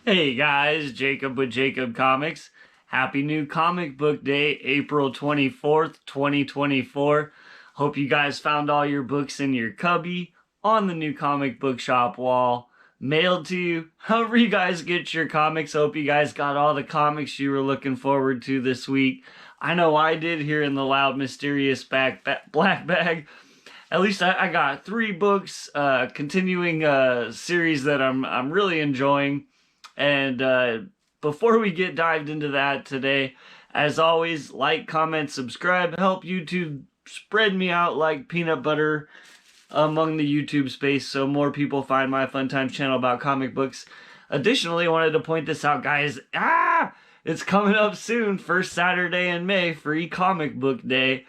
Hey guys, Jacob with Jacob Comics. Happy new comic book day, April 24th, 2024. Hope you guys found all your books in your cubby, on the new comic book shop wall, mailed to you. However you guys get your comics, hope you guys got all the comics you were looking forward to this week. I know I did here in the loud, mysterious black bag. At least I got 3 books, continuing a series that I'm really enjoying. And before we get dived into that today, as always, like, comment, subscribe, help YouTube spread me out like peanut butter among the YouTube space so more people find my Fun Times channel about comic books. Additionally, I wanted to point this out, guys. It's coming up soon, first Saturday in May, free comic book day.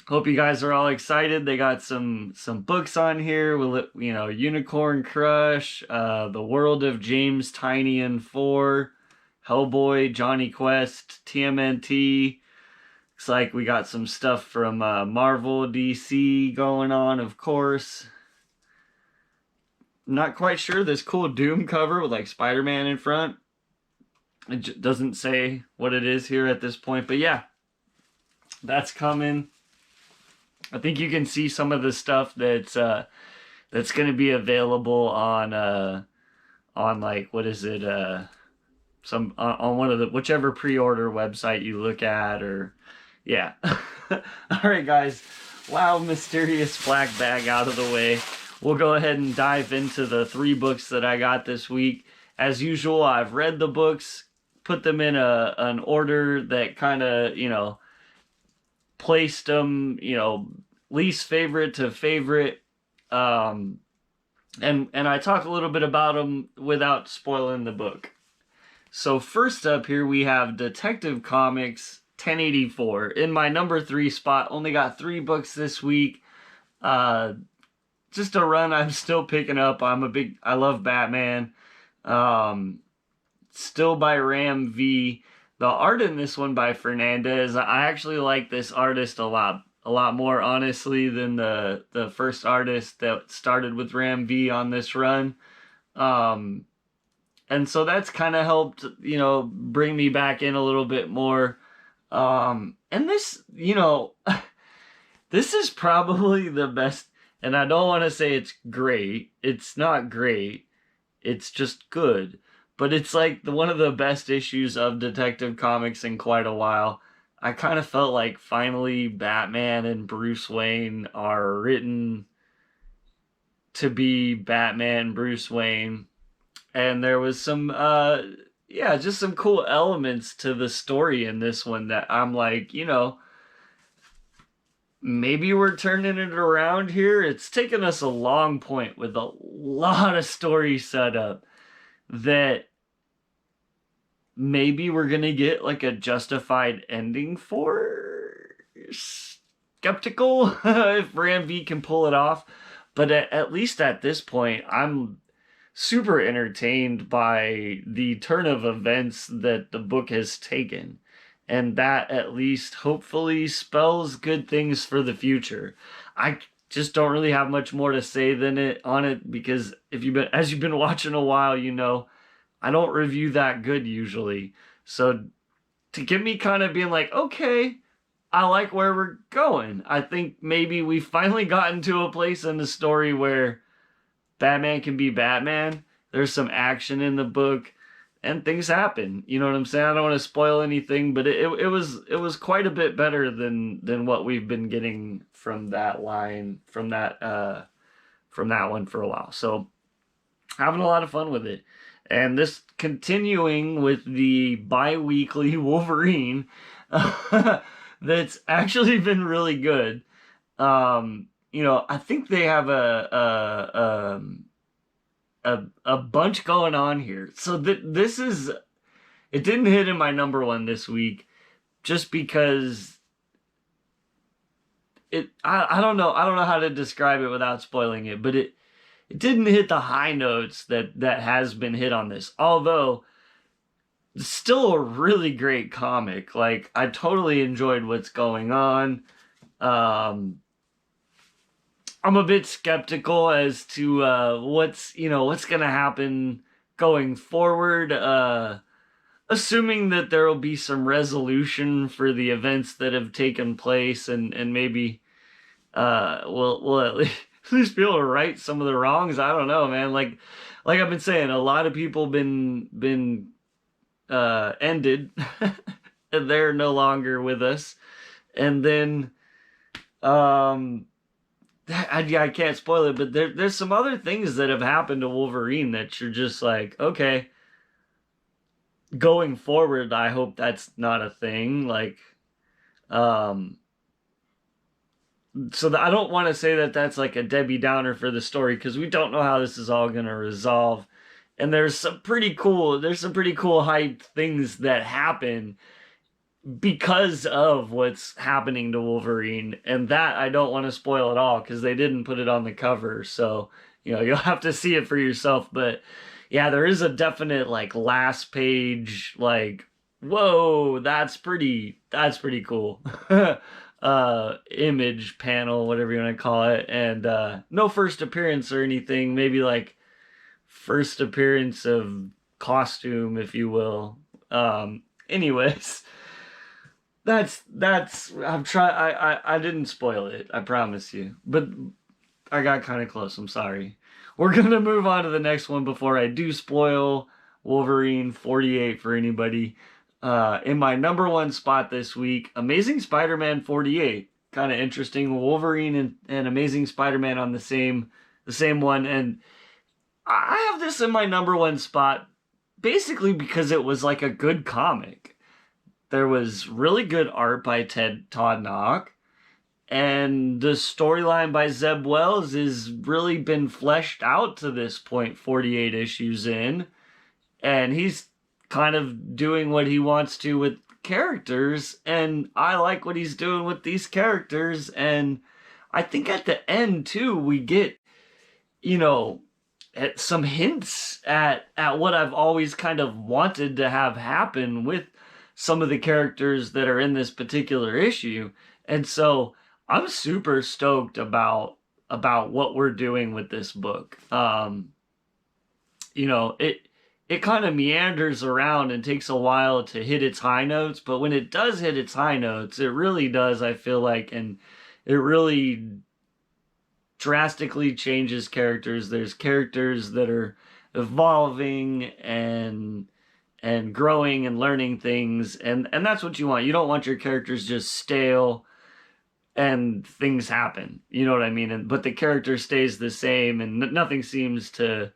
Hope you guys are all excited. They got some books on here. Will it, Unicorn Crush, The World of James Tiny and 4, Hellboy, Johnny Quest, TMNT. Looks like we got some stuff from Marvel, DC going on, of course. I'm not quite sure. This cool Doom cover with like Spider-Man in front. It doesn't say what it is here at this point, but yeah, that's coming. I think you can see some of the stuff that's going to be available on like, what is it, some on one of the whichever pre-order website you look at, or yeah. All right, guys, loud, mysterious black bag out of the way. We'll go ahead and dive into the 3 books that I got this week. As usual, I've read the books, put them in an order that kind of, placed them, least favorite to favorite, and I talk a little bit about them without spoiling the book. So first up here we have Detective Comics 1084 in my number 3 spot. Only got 3 books this week. Just a run I'm still picking up. I love Batman. Still by Ram V. The art in this one by Fernandez, I actually like this artist a lot more, honestly, than the first artist that started with Ram V on this run. And so that's kind of helped, bring me back in a little bit more. And this, this is probably the best, and I don't want to say it's great. It's not great. It's just good. But it's like one of the best issues of Detective Comics in quite a while. I kind of felt like finally Batman and Bruce Wayne are written to be Batman, Bruce Wayne. And there was some, just some cool elements to the story in this one that I'm like, maybe we're turning it around here. It's taken us a long point with a lot of story set up that maybe we're gonna get like a justified ending for. Skeptical if Ram V can pull it off, but at least at this point I'm super entertained by the turn of events that the book has taken, and that at least hopefully spells good things for the future. I just don't really have much more to say than it on it, because if you've been watching a while, I don't review that good usually. So to get me kind of being like, okay, I like where we're going. I think maybe we finally gotten to a place in the story where Batman can be Batman. There's some action in the book and things happen. You know what I'm saying? I don't want to spoil anything, but it was quite a bit better than what we've been getting from that line, from that one for a while. So having a lot of fun with it. And this continuing with the bi-weekly Wolverine that's actually been really good. I think they have a bunch going on here. So this is, it didn't hit in my number 1 this week just because I don't know how to describe it without spoiling it, but it didn't hit the high notes that has been hit on this. Although, it's still a really great comic. Like, I totally enjoyed what's going on. I'm a bit skeptical as to what's gonna happen going forward, assuming that there will be some resolution for the events that have taken place, and maybe we'll at least be able to right some of the wrongs. I don't know, man. Like I've been saying, a lot of people been ended, and they're no longer with us. And then I can't spoil it, but there's some other things that have happened to Wolverine that you're just like, okay, going forward, I hope that's not a thing. Like, um, so I don't want to say that that's like a Debbie Downer for the story, because we don't know how this is all gonna resolve. And there's some pretty cool hype things that happen because of what's happening to Wolverine, and that I don't want to spoil at all because they didn't put it on the cover. So, you'll have to see it for yourself. But yeah, there is a definite like last page, like, whoa, that's pretty cool. Image panel, whatever you want to call it. And no first appearance or anything, maybe like first appearance of costume, if you will. Anyways, I didn't spoil it, I promise you. But I got kind of close, I'm sorry. We're gonna move on to the next one before I do spoil Wolverine 48 for anybody. In my number one spot this week, Amazing Spider-Man 48. Kind of interesting. Wolverine and Amazing Spider-Man on the same one, and I have this in my number one spot basically because it was like a good comic. There was really good art by Todd Knock, and the storyline by Zeb Wells has really been fleshed out to this point, 48 issues in, and he's kind of doing what he wants to with characters, and I like what he's doing with these characters. And I think at the end too, we get, you know, some hints at what I've always kind of wanted to have happen with some of the characters that are in this particular issue. And so I'm super stoked about what we're doing with this book. It kind of meanders around and takes a while to hit its high notes, but when it does hit its high notes, it really does, I feel like, and it really drastically changes characters. There's characters that are evolving and growing and learning things, and that's what you want. You don't want your characters just stale and things happen. You know what I mean? But the character stays the same, and nothing seems to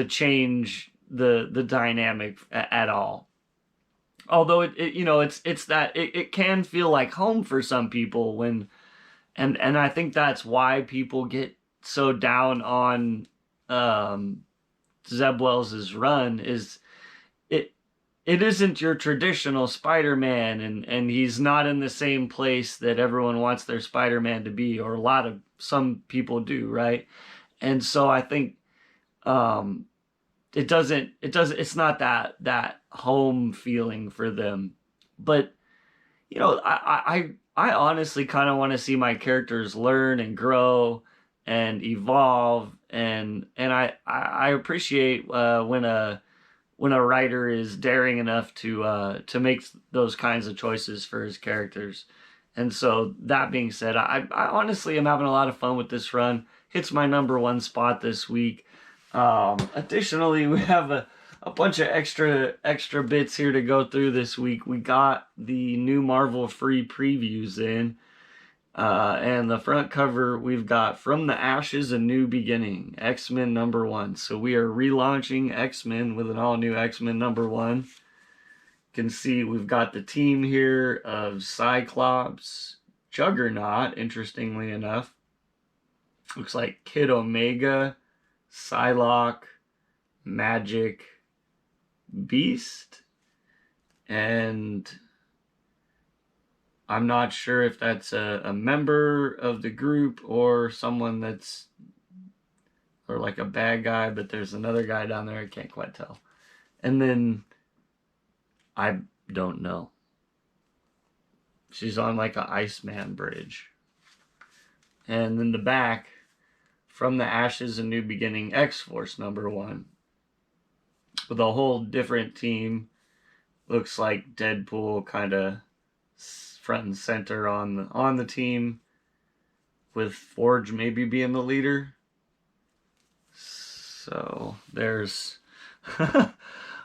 change the dynamic at all. Although it's that it can feel like home for some people when, and I think that's why people get so down on Zeb Wells' run, is it isn't your traditional Spider-Man, and he's not in the same place that everyone wants their Spider-Man to be, or some people do, right? And so I think it's not that home feeling for them. But I honestly kind of want to see my characters learn and grow and evolve, and I appreciate when a writer is daring enough to make those kinds of choices for his characters. And so that being said, I honestly am having a lot of fun with this run. Hits my number one spot this week. Additionally, we have a bunch of extra bits here to go through this week. We got the new Marvel free previews in. And the front cover, we've got From the Ashes, A New Beginning, X-Men number 1. So we are relaunching X-Men with an all-new X-Men number 1. You can see we've got the team here of Cyclops, Juggernaut, interestingly enough. Looks like Kid Omega, Psylocke, Magic, Beast, and I'm not sure if that's a member of the group or someone or like a bad guy, but there's another guy down there, I can't quite tell. And then, I don't know. She's on like a Iceman bridge. And then the back, From the Ashes, A New Beginning, X-Force number 1. with a whole different team. Looks like Deadpool kind of front and center on the team, with Forge maybe being the leader. So there's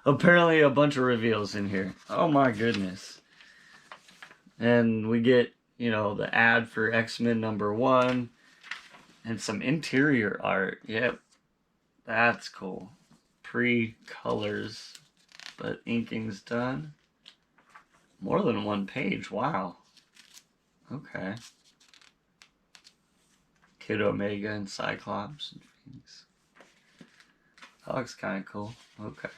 apparently a bunch of reveals in here. Oh my goodness. And we get, the ad for X-Men #1 and some interior art. Yep. That's cool. Pre-colors, but inking's done. More than one page. Wow. Okay. Kid Omega and Cyclops and Phoenix. That looks kind of cool. Okay.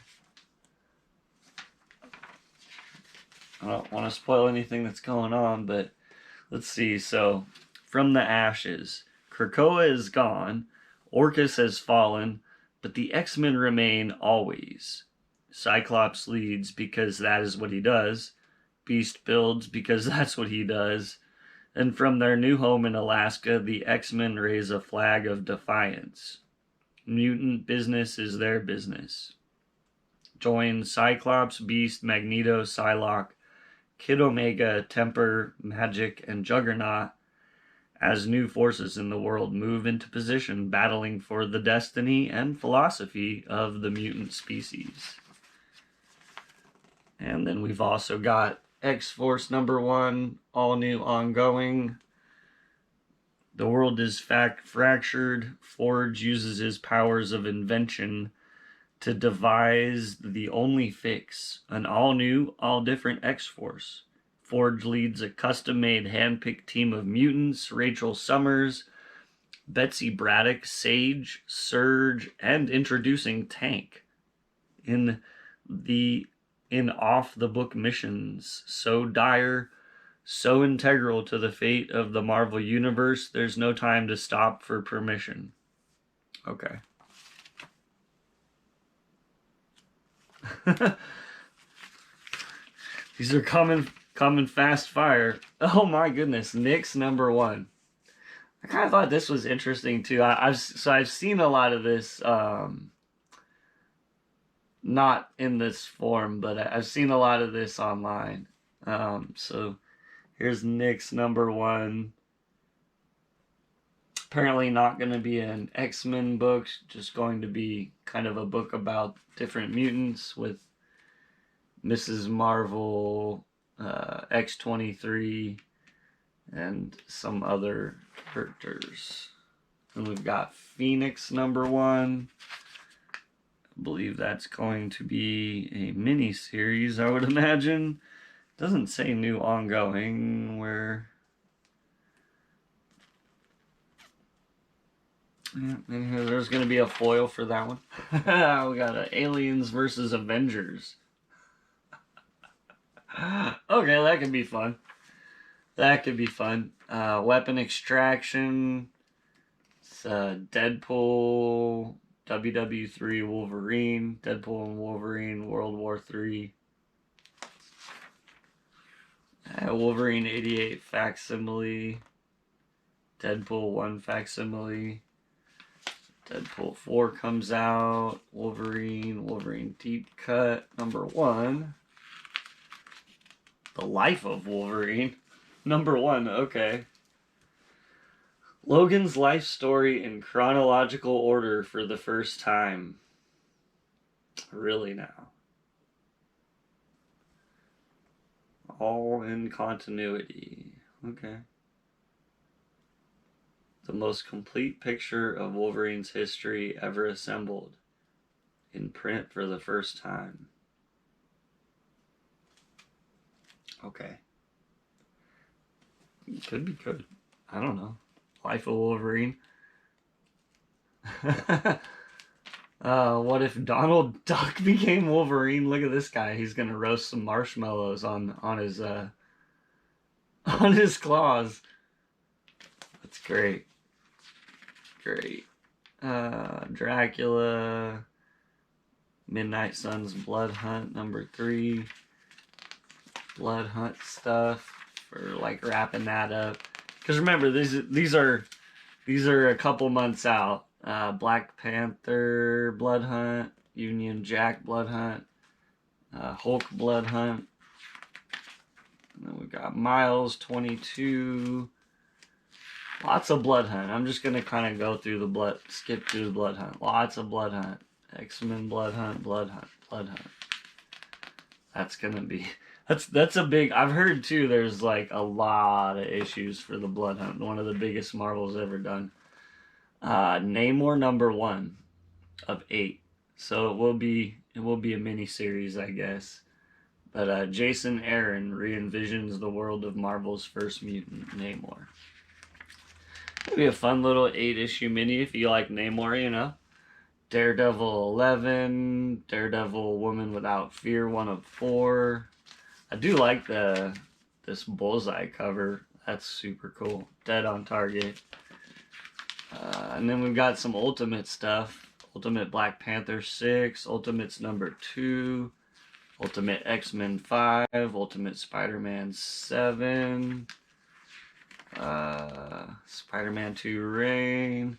I don't want to spoil anything that's going on, but let's see. So, from the ashes, Krakoa is gone, Orcus has fallen, but the X-Men remain always. Cyclops leads because that is what he does. Beast builds because that's what he does. And from their new home in Alaska, the X-Men raise a flag of defiance. Mutant business is their business. Join Cyclops, Beast, Magneto, Psylocke, Kid Omega, Temper, Magic, and Juggernaut as new forces in the world move into position, battling for the destiny and philosophy of the mutant species. And then we've also got X-Force #1, all new ongoing. The world is fractured. Forge uses his powers of invention to devise the only fix, an all-new, all-different X-Force. Forge leads a custom-made, hand-picked team of mutants: Rachel Summers, Betsy Braddock, Sage, Surge, and introducing Tank. In off-the-book missions so dire, so integral to the fate of the Marvel Universe, there's no time to stop for permission. Okay. These are coming fast fire. Oh my goodness, Nick's #1. I kind of thought this was interesting too. I've seen a lot of this, not in this form, but I've seen a lot of this online. So here's Nick's #1. Apparently not going to be an X-Men book, just going to be kind of a book about different mutants with Mrs. Marvel, X-23, and some other characters. And we've got Phoenix #1. I believe that's going to be a mini-series, I would imagine. Doesn't say new ongoing, where... Yeah, and there's going to be a foil for that one. We got Aliens versus Avengers. Okay, that could be fun. That could be fun. Weapon Extraction. It's Deadpool, WW3 Wolverine, Deadpool and Wolverine, World War III. Wolverine 88 facsimile. Deadpool 1 facsimile. Deadpool 4 comes out. Wolverine Deep Cut #1. The Life of Wolverine #1, okay. Logan's life story in chronological order for the first time. Really now. All in continuity. Okay. The most complete picture of Wolverine's history ever assembled in print for the first time. Okay. Could be good. I don't know. Life of Wolverine. What if Donald Duck became Wolverine? Look at this guy. He's gonna roast some marshmallows on his on his claws. That's great. Great. Dracula. Midnight Sun's Blood Hunt #3. Blood Hunt stuff for like wrapping that up. Because remember, these are a couple months out. Black Panther Blood Hunt, Union Jack Blood Hunt, Hulk Blood Hunt. And then we got Miles 22. Lots of Blood Hunt. I'm just going to kind of go through skip through the Blood Hunt. Lots of Blood Hunt. X-Men Blood Hunt, Blood Hunt, Blood Hunt. That's going to be... That's a big... I've heard, too, there's, like, a lot of issues for the Blood Hunt. One of the biggest Marvel's ever done. Namor #1 of 8. So it will be a mini-series, I guess. But Jason Aaron re-envisions the world of Marvel's first mutant, Namor. It'll be a fun little 8-issue mini if you like Namor, you know. Daredevil 11, Daredevil Woman Without Fear 1 of 4. I do like this Bullseye cover. That's super cool. Dead on Target. And then we've got some Ultimate stuff. Ultimate Black Panther 6, Ultimates #2, Ultimate X-Men 5, Ultimate Spider-Man 7, Spider-Man 2 Reign,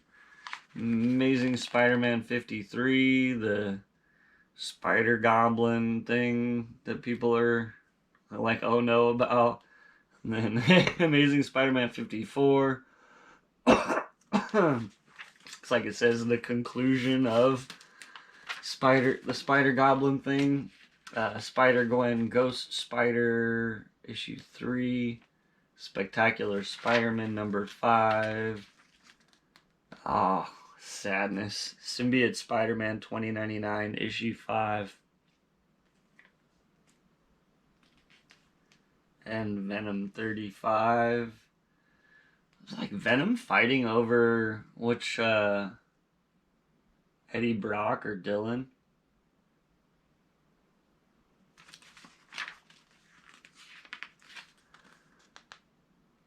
Amazing Spider-Man 53, the Spider Goblin thing that people are like, oh no about. And then Amazing Spider-Man 54. Looks like it says the conclusion of the Spider Goblin thing. Spider-Gwen Ghost Spider issue 3. Spectacular Spider-Man #5. Ah, oh, sadness. Symbiote Spider-Man 2099 issue 5. And Venom 35. It's like Venom fighting over which Eddie Brock or Dylan.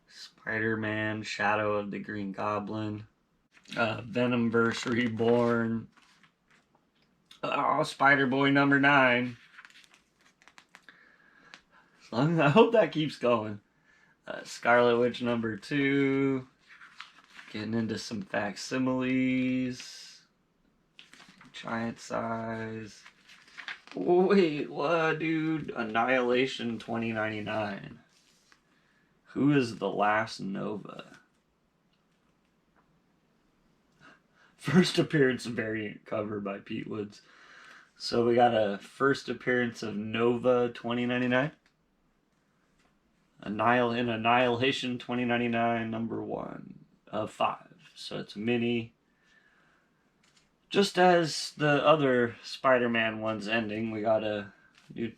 Spider-Man, Shadow of the Green Goblin, Venomverse Reborn, Spider-Boy #9. I hope that keeps going. Scarlet Witch #2. Getting into some facsimiles. Giant size. Wait, what, dude? Annihilation 2099. Who is the last Nova? First appearance variant cover by Pete Woods. So we got a first appearance of Nova 2099. Annihilation 2099 #1 of 5. So it's a mini. Just as the other Spider-Man one's ending, we got a new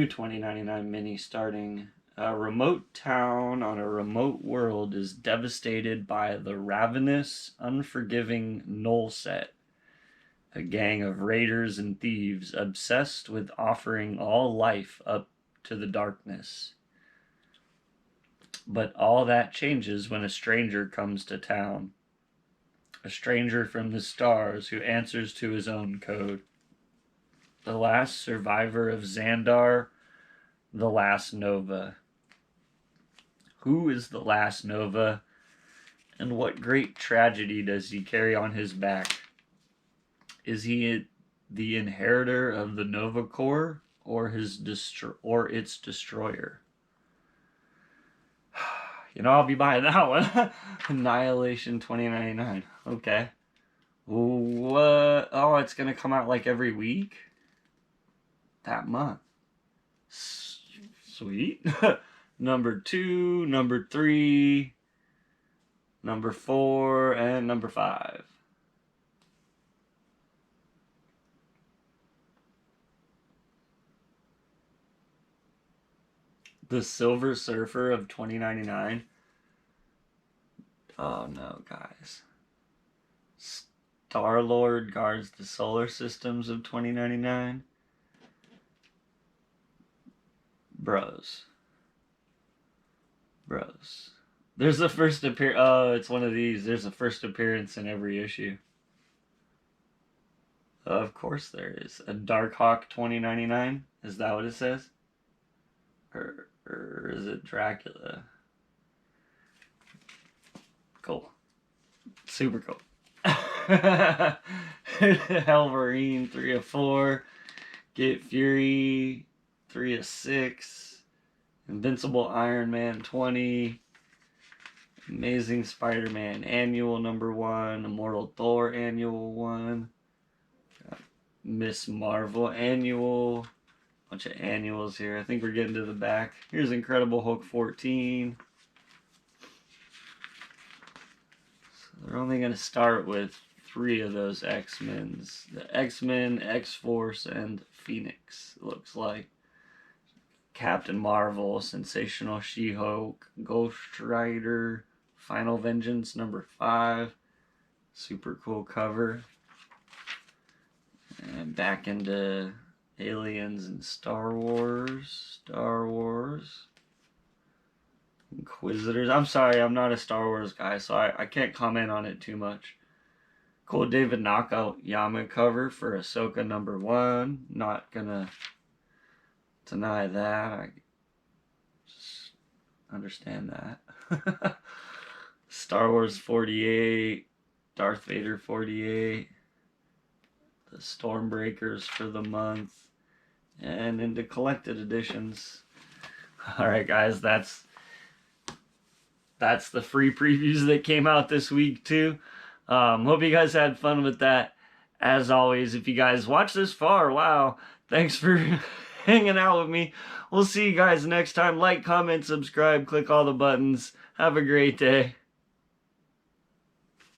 2099 mini starting. A remote town on a remote world is devastated by the ravenous, unforgiving Null Set, a gang of raiders and thieves obsessed with offering all life up to the darkness. But all that changes when a stranger comes to town. A stranger from the stars who answers to his own code. The last survivor of Xandar, the last Nova. Who is the last Nova, and what great tragedy does he carry on his back? Is he the inheritor of the Nova Corps, or its destroyer? You know, I'll be buying that one. Annihilation 2099. Okay. What? Oh, it's gonna come out like every week? That month. Sweet. #2, #3, #4, and #5. The Silver Surfer of 2099. Oh no, guys. Star-Lord guards the solar systems of 2099. Bros. There's a first appearance. Oh, it's one of these. There's a first appearance in every issue. Of course there is. A Darkhawk 2099. Is that what it says? Or is it Dracula? Cool. Super cool. Wolverine, 3 of 4. Get Fury, 3 of 6. Invincible Iron Man, 20. Amazing Spider-Man Annual number 1. Immortal Thor Annual 1. Miss Marvel Annual. Bunch of annuals here. I think we're getting to the back. Here's Incredible Hulk 14. So they're only going to start with 3 of those X-Men's. The X-Men, X-Force, and Phoenix, it looks like. Captain Marvel, Sensational She-Hulk, Ghost Rider, Final Vengeance number 5. Super cool cover. And back into Aliens and Star Wars. Inquisitors. I'm sorry, I'm not a Star Wars guy, so I can't comment on it too much. Cool David Knockout Yama cover for Ahsoka number 1. Not gonna deny that. I just understand that. Star Wars 48. Darth Vader 48. The Stormbreakers for the month. And into collected editions. Alright guys, that's the free previews that came out this week too. Hope you guys had fun with that. As always, if you guys watched this far, wow, thanks for hanging out with me. We'll see you guys next time. Like, comment, subscribe, click all the buttons. Have a great day.